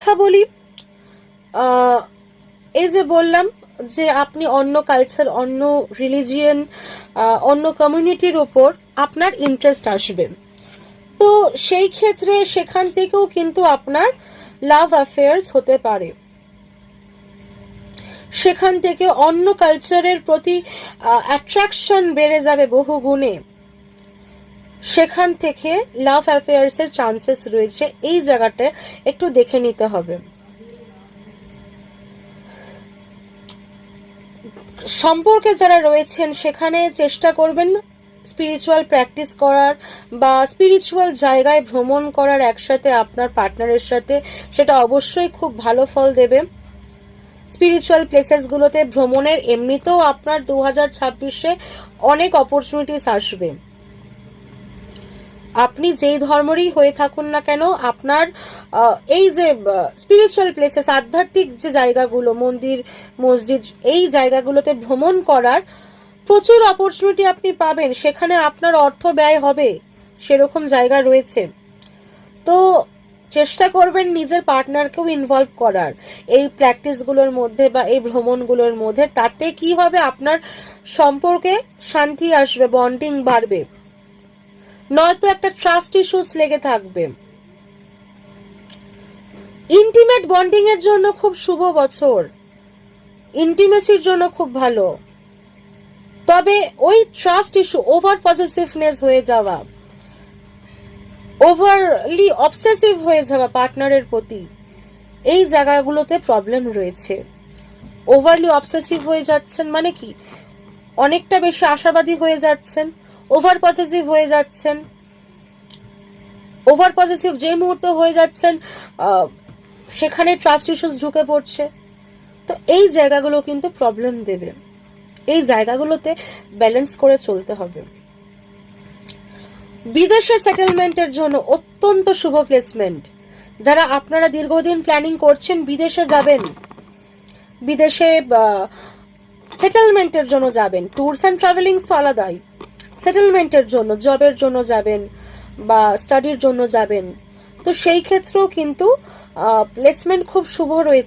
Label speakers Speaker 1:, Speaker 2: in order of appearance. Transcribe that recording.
Speaker 1: কথা বলি, এই যে বললাম যে আপনি অন্য কালচার, অন্য রিলিজিয়ন, অন্য কমিউনিটির ওপর আপনার ইন্টারেস্ট আসবে, তো সেই ক্ষেত্রে সেখান থেকেও কিন্তু আপনার লাভ অ্যাফেয়ার্স হতে পারে। সেখান থেকে অন্য কালচারের প্রতি অ্যাট্রাকশন বেড়ে যাবে বহু গুণে, সেখান থেকে লাভ অ্যাফেয়ার্স এর চান্সেস রয়েছে। এই জায়গাটা একটু দেখে নিতে হবে। সম্পর্কে যারা রয়েছেন সেখানে চেষ্টা করবেন স্পিরিচুয়াল প্র্যাকটিস করার বা স্পিরিচুয়াল জায়গায় ভ্রমণ করার একসাথে আপনার পার্টনারের সাথে, সেটা অবশ্যই খুব ভালো ফল দেবে। স্পিরিচুয়াল প্লেসেসগুলোতে ভ্রমণের এমনিতেও আপনার 2026-এ অনেক অপরচুনিটিস আসবে। আপনি যেই ধর্মেরই হয়ে থাকুন না কেন, আপনার এই যে স্পিরিচুয়াল প্লেসেস, আধ্যাত্মিক যে জায়গাগুলো, মন্দির, মসজিদ, এই জায়গাগুলোতে ভ্রমণ করার প্রচুর অপরচুনিটি আপনি পাবেন। সেখানে আপনার অর্থ ব্যয় হবে, সেরকম জায়গা রয়েছে। তো চেষ্টা করবেন নিজের পার্টনারকেও ইনভলভ করার এই প্র্যাকটিসগুলোর মধ্যে বা এই ভ্রমণগুলোর মধ্যে। তাতে কি হবে, আপনার সম্পর্কে শান্তি আসবে, বন্ডিং বাড়বে, নয়তো একটা ট্রাস্ট ইস্যুস লেগে থাকবে। ইন্টিমেট বন্ডিং এর জন্য খুব শুভ বছর, ইন্টিমেসির জন্য খুব ভালো। তবে ওই ট্রাস্ট ইস্যু, ওভার পজেসিভনেস হয়ে যাওয়া, ওভারলি অবসেসিভ হয়ে যাওয়া পার্টনারের প্রতি, এই জায়গাগুলোতে প্রবলেম রয়েছে। ওভারলি অবসেসিভ হয়ে যাচ্ছেন মানে কি, অনেকটা বেশি আশাবাদী হয়ে যাচ্ছেন, ওভার পজেসিভ হয়ে যাচ্ছেন। ওভার পজেসিভ যে মুহূর্তে হয়ে যাচ্ছেন সেখানে ট্রাস্ট ইস্যুস ঢুকে পড়ছে। তো এই জায়গাগুলো কিন্তু প্রবলেম দেবে, এই জায়গাগুলোতে ব্যালেন্স করে চলতে হবে। বিদেশে সেটেলমেন্টের জন্য অত্যন্ত শুভ প্লেসমেন্ট। যারা আপনারা দীর্ঘদিন প্ল্যানিং করছেন বিদেশে যাবেন, বিদেশে সেটেলমেন্টের জন্য যাবেন, ট্যুরস অ্যান্ড ট্রাভেলিংস তো আলাদাই, সেটেলমেন্টের জন্য, জবের জন্য যাবেন বা স্টাডির জন্য যাবেন, তো সেই ক্ষেত্রেও কিন্তু প্লেসমেন্ট খুব শুভ রয়েছে।